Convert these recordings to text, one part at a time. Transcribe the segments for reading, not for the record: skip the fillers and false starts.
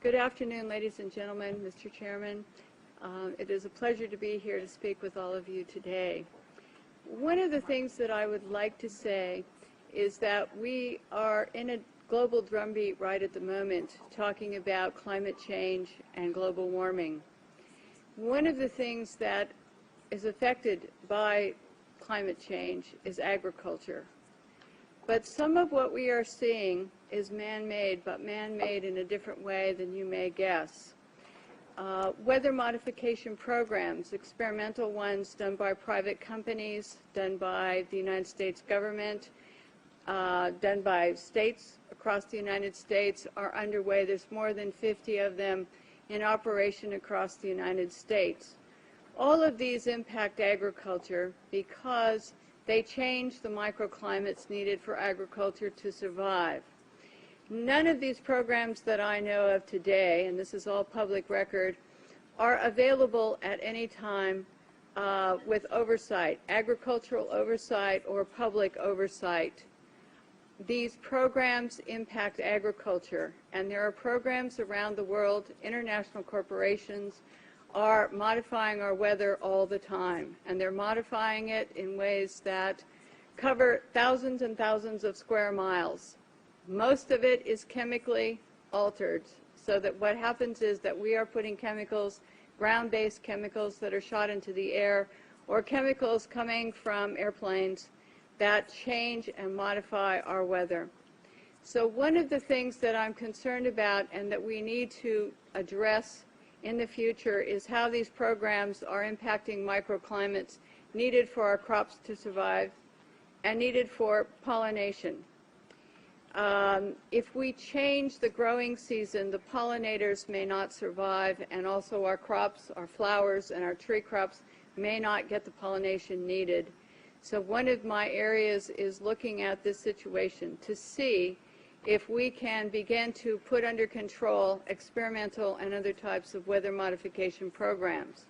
Good afternoon, ladies and gentlemen, Mr. Chairman. It is a pleasure to be here to speak with all of you today. One of the things that I would like to say is that we are in a global drumbeat right at the moment talking about climate change and global warming. One of the things that is affected by climate change is agriculture. But some of what we are seeing is man-made, but man-made in a different way than you may guess. Weather modification programs, experimental ones done by private companies, done by the United States government, done by states across the United States, are underway. There's more than 50 of them in operation across the United States. All of these impact agriculture because they change the microclimates needed for agriculture to survive. None of these programs that I know of today, and this is all public record, are available at any time with oversight, agricultural oversight or public oversight. These programs impact agriculture, and there are programs around the world, international corporations, are modifying our weather all the time, and they're modifying it in ways that cover thousands and thousands of square miles. Most of it is chemically altered, so that what happens is that we are putting chemicals, ground-based chemicals that are shot into the air, or chemicals coming from airplanes that change and modify our weather. So one of the things that I'm concerned about and that we need to address in the future is how these programs are impacting microclimates needed for our crops to survive and needed for pollination. If we change the growing season, the pollinators may not survive, and also our crops, our flowers, and our tree crops may not get the pollination needed. So one of my areas is looking at this situation to see if we can begin to put under control experimental and other types of weather modification programs.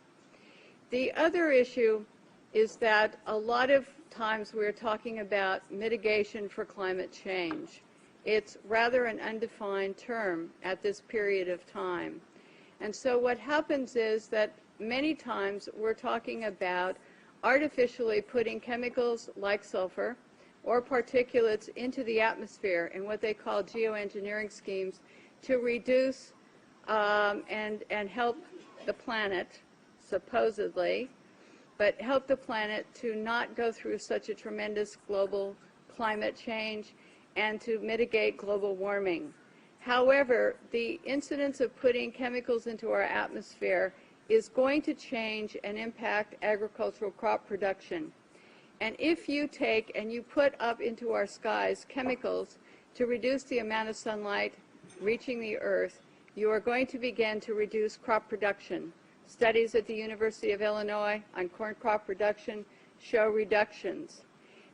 The other issue is that a lot of times we're talking about mitigation for climate change. It's rather an undefined term at this period of time. And so what happens is that many times we're talking about artificially putting chemicals like sulfur or particulates into the atmosphere in what they call geoengineering schemes to reduce and help the planet, supposedly, but help the planet to not go through such a tremendous global climate change and to mitigate global warming. However, the incidence of putting chemicals into our atmosphere is going to change and impact agricultural crop production. And if you take and you put up into our skies chemicals to reduce the amount of sunlight reaching the earth, you are going to begin to reduce crop production. Studies at the University of Illinois on corn crop production show reductions.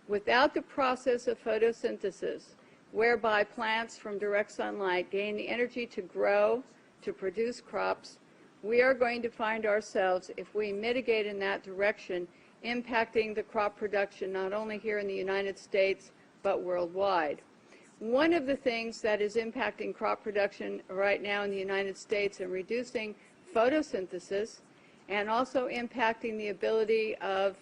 Without the process of photosynthesis, whereby plants from direct sunlight gain the energy to grow, to produce crops, we are going to find ourselves, if we mitigate in that direction, impacting the crop production not only here in the United States but worldwide. One of the things that is impacting crop production right now in the United States and reducing photosynthesis and also impacting the ability of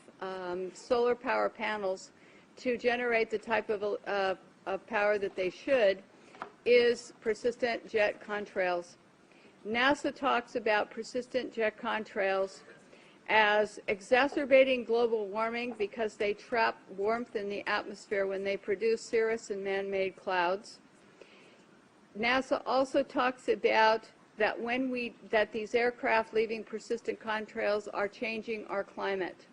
solar power panels to generate the type of power that they should is persistent jet contrails. NASA talks about persistent jet contrails as exacerbating global warming because they trap warmth in the atmosphere when they produce cirrus and man-made clouds. NASA also talks about that that these aircraft leaving persistent contrails are changing our climate.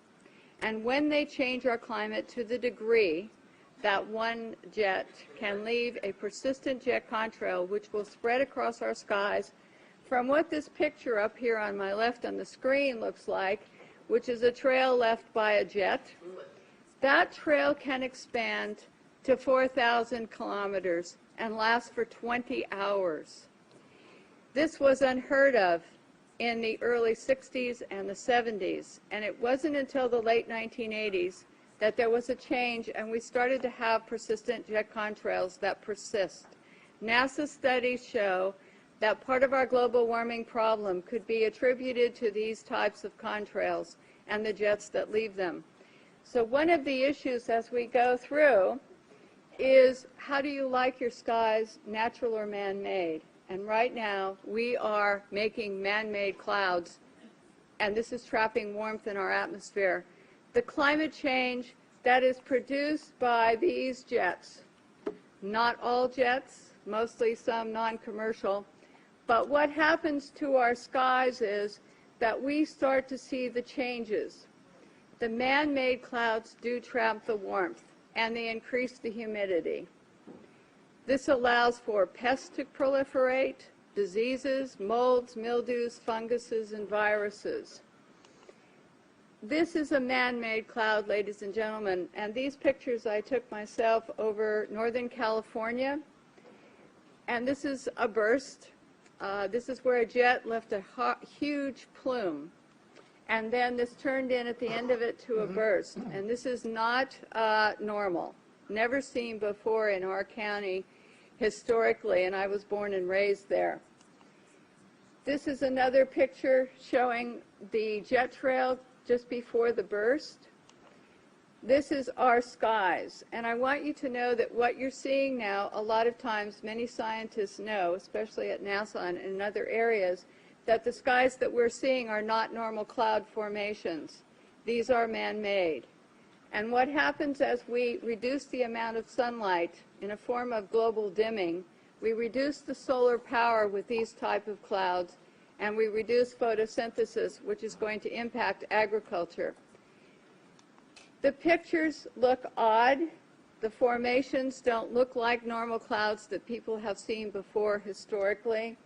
And when they change our climate to the degree that one jet can leave a persistent jet contrail which will spread across our skies from what this picture up here on my left on the screen looks like, which is a trail left by a jet, that trail can expand to 4,000 kilometers and last for 20 hours. This was unheard of in the early 60s and the 70s, and it wasn't until the late 1980s that there was a change and we started to have persistent jet contrails that persist. NASA studies show that part of our global warming problem could be attributed to these types of contrails and the jets that leave them. So one of the issues as we go through is, how do you like your skies, natural or man-made? And right now we are making man-made clouds, and this is trapping warmth in our atmosphere. The climate change that is produced by these jets, not all jets, mostly some non-commercial, but what happens to our skies is that we start to see the changes. The man-made clouds do trap the warmth, and they increase the humidity. This allows for pests to proliferate, diseases, molds, mildews, funguses, and viruses. This is a man-made cloud, ladies and gentlemen, and these pictures I took myself over Northern California, and this is a burst. This is where a jet left a huge plume, and then this turned in at the end of it to a burst, and this is not normal, never seen before in our county historically, and I was born and raised there. This is another picture showing the jet trail just before the burst. This is our skies, and I want you to know that what you're seeing now, a lot of times many scientists know, especially at NASA and in other areas, that the skies that we're seeing are not normal cloud formations. These are man-made. And what happens as we reduce the amount of sunlight in a form of global dimming, we reduce the solar power with these type of clouds, and we reduce photosynthesis, which is going to impact agriculture. The pictures look odd. The formations don't look like normal clouds that people have seen before historically.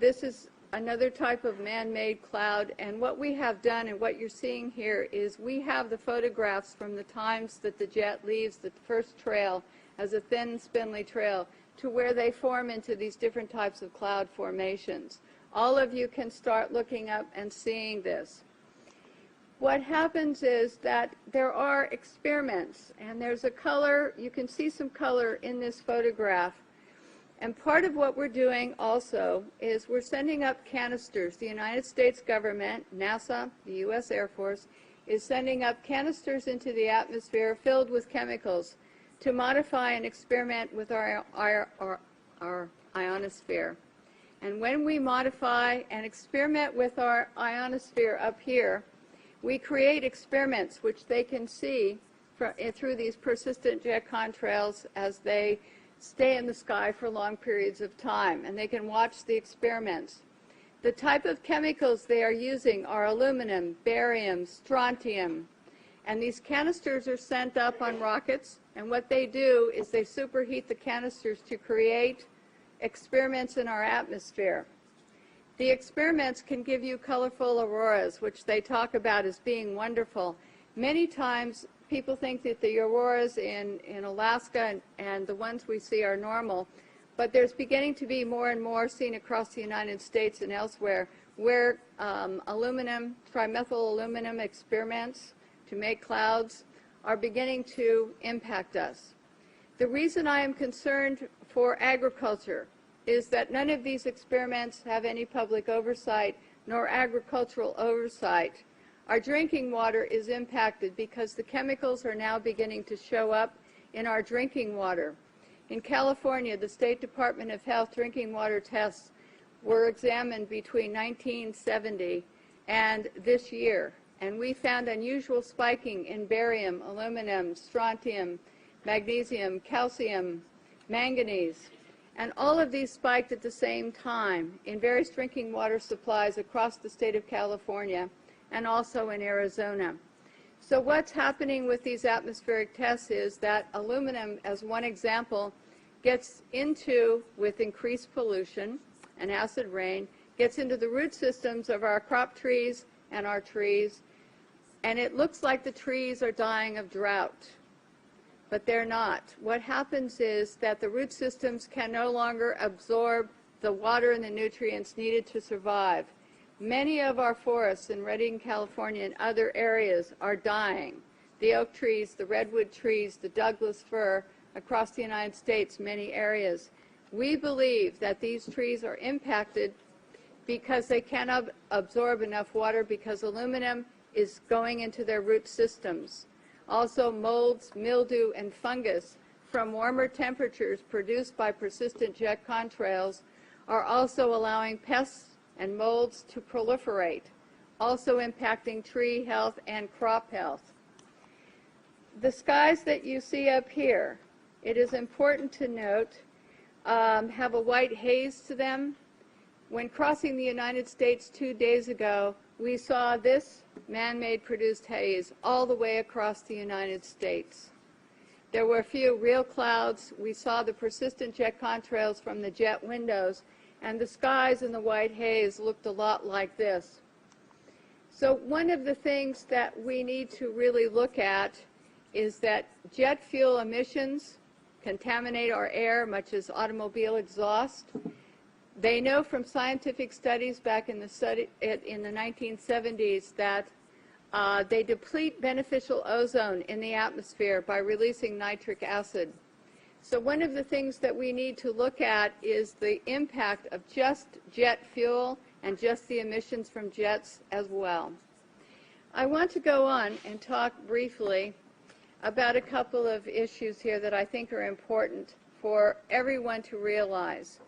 This is another type of man-made cloud, and what we have done and what you're seeing here is we have the photographs from the times that the jet leaves the first trail as a thin, spindly trail to where they form into these different types of cloud formations. All of you can start looking up and seeing this. What happens is that there are experiments, and there's a color, you can see some color in this photograph. And part of what we're doing also is we're sending up canisters. The United States government, NASA, the U.S. Air Force, is sending up canisters into the atmosphere filled with chemicals to modify and experiment with our ionosphere. And when we modify and experiment with our ionosphere up here, we create experiments which they can see through these persistent jet contrails as they stay in the sky for long periods of time, and they can watch the experiments. The type of chemicals they are using are aluminum, barium, strontium, and these canisters are sent up on rockets, and what they do is they superheat the canisters to create experiments in our atmosphere. The experiments can give you colorful auroras, which they talk about as being wonderful. Many times people think that the auroras in Alaska and the ones we see are normal, but there's beginning to be more and more seen across the United States and elsewhere where aluminum, trimethyl aluminum experiments to make clouds are beginning to impact us. The reason I am concerned for agriculture is that none of these experiments have any public oversight nor agricultural oversight. Our drinking water is impacted because the chemicals are now beginning to show up in our drinking water. In California, the State Department of Health drinking water tests were examined between 1970 and this year, and we found unusual spiking in barium, aluminum, strontium, magnesium, calcium, manganese, and all of these spiked at the same time in various drinking water supplies across the state of California and also in Arizona. So what's happening with these atmospheric tests is that aluminum, as one example, gets into, with increased pollution and acid rain, gets into the root systems of our crop trees and our trees, and it looks like the trees are dying of drought. But they're not. What happens is that the root systems can no longer absorb the water and the nutrients needed to survive. Many of our forests in Redding, California, and other areas are dying. The oak trees, the redwood trees, the Douglas fir, across the United States, many areas. We believe that these trees are impacted because they cannot absorb enough water because aluminum is going into their root systems. Also, molds, mildew, and fungus from warmer temperatures produced by persistent jet contrails are also allowing pests and molds to proliferate, also impacting tree health and crop health. The skies that you see up here, it is important to note, have a white haze to them. When crossing the United States 2 days ago, we saw this man-made produced haze all the way across the United States. There were a few real clouds. We saw the persistent jet contrails from the jet windows, and the skies in the white haze looked a lot like this. So one of the things that we need to really look at is that jet fuel emissions contaminate our air, much as automobile exhaust. They know from scientific studies back in the 1970s that they deplete beneficial ozone in the atmosphere by releasing nitric acid. So one of the things that we need to look at is the impact of just jet fuel and just the emissions from jets as well. I want to go on and talk briefly about a couple of issues here that I think are important for everyone to realize.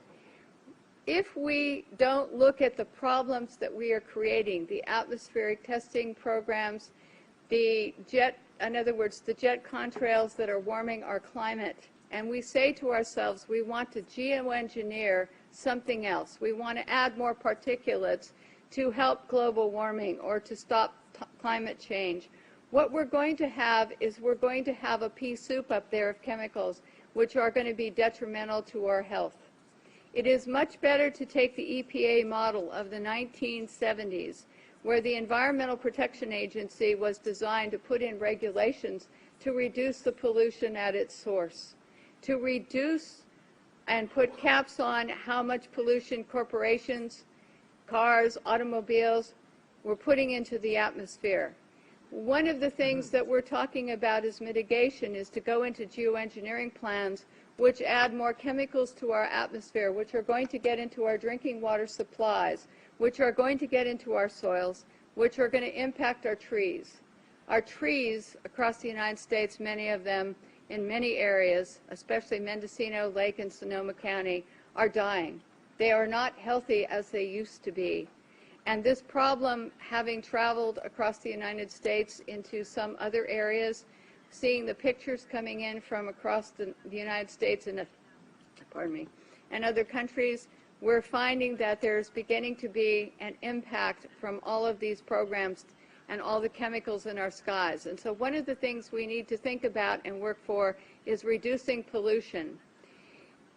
If we don't look at the problems that we are creating, the atmospheric testing programs, in other words, the jet contrails that are warming our climate, and we say to ourselves, we want to geoengineer something else. We want to add more particulates to help global warming or to stop climate change. What we're going to have is we're going to have a pea soup up there of chemicals which are going to be detrimental to our health. It is much better to take the EPA model of the 1970s, where the Environmental Protection Agency was designed to put in regulations to reduce the pollution at its source, to reduce and put caps on how much pollution corporations, cars, automobiles were putting into the atmosphere. One of the things that we're talking about as mitigation is to go into geoengineering plans which add more chemicals to our atmosphere, which are going to get into our drinking water supplies, which are going to get into our soils, which are going to impact our trees. Our trees across the United States, many of them in many areas, especially Mendocino, Lake, and Sonoma County, are dying. They are not healthy as they used to be. And this problem, having traveled across the United States into some other areas, seeing the pictures coming in from across the United States and other countries, we're finding that there's beginning to be an impact from all of these programs and all the chemicals in our skies. And so one of the things we need to think about and work for is reducing pollution.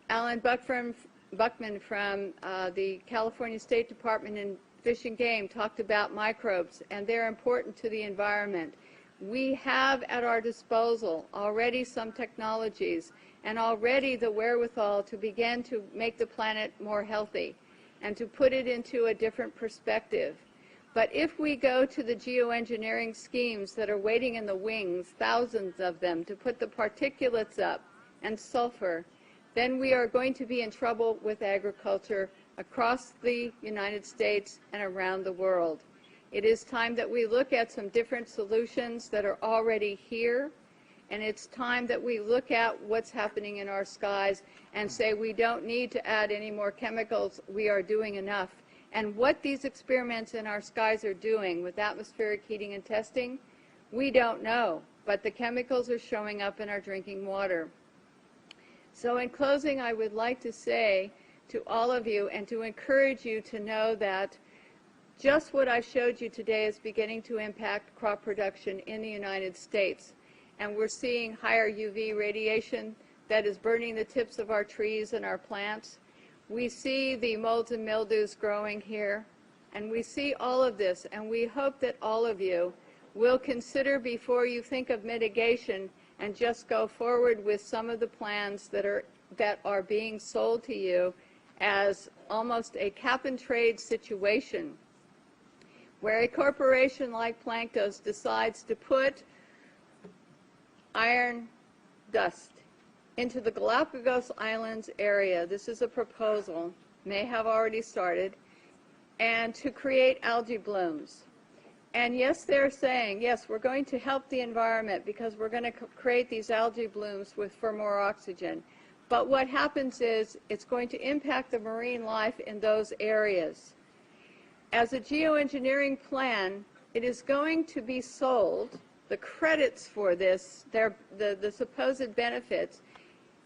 Alan Buckman from the California State Department in Fish and Game talked about microbes, and they're important to the environment. We have at our disposal already some technologies and already the wherewithal to begin to make the planet more healthy and to put it into a different perspective. But if we go to the geoengineering schemes that are waiting in the wings, thousands of them, to put the particulates up and sulfur, then we are going to be in trouble with agriculture across the United States and around the world. It is time that we look at some different solutions that are already here, and it's time that we look at what's happening in our skies and say we don't need to add any more chemicals, we are doing enough. And what these experiments in our skies are doing with atmospheric heating and testing, we don't know, but the chemicals are showing up in our drinking water. So in closing, I would like to say to all of you and to encourage you to know that just what I showed you today is beginning to impact crop production in the United States. And we're seeing higher UV radiation that is burning the tips of our trees and our plants. We see the molds and mildews growing here, and we see all of this, and we hope that all of you will consider before you think of mitigation and just go forward with some of the plans that are being sold to you as almost a cap-and-trade situation, where a corporation like Planktos decides to put iron dust into the Galapagos Islands area. This is a proposal, may have already started, and to create algae blooms. And yes, they're saying, yes, we're going to help the environment because we're going to create these algae blooms for more oxygen. But what happens is it's going to impact the marine life in those areas. As a geoengineering plan, it is going to be sold, the credits for this, the supposed benefits,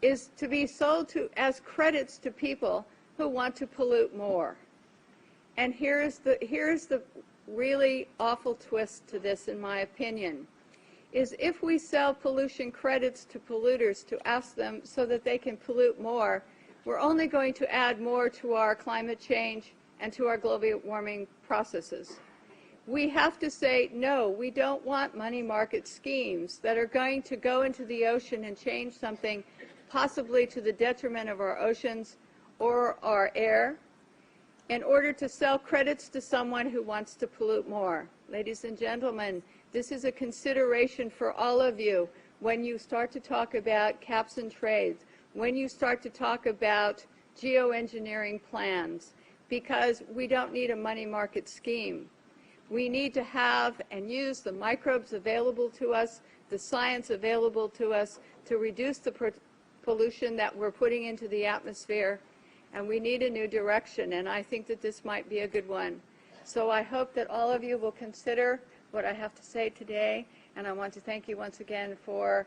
is to be sold as credits to people who want to pollute more. And here's the really awful twist to this, in my opinion, is if we sell pollution credits to polluters to ask them so that they can pollute more, we're only going to add more to our climate change and to our global warming processes. We have to say, no, we don't want money market schemes that are going to go into the ocean and change something possibly to the detriment of our oceans or our air, in order to sell credits to someone who wants to pollute more. Ladies and gentlemen, this is a consideration for all of you when you start to talk about caps and trades, when you start to talk about geoengineering plans, because we don't need a money market scheme. We need to have and use the microbes available to us, the science available to us, to reduce the pollution that we're putting into the atmosphere, and we need a new direction, and I think that this might be a good one. So I hope that all of you will consider what I have to say today, and I want to thank you once again for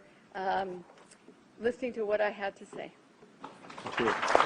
listening to what I had to say. Thank you.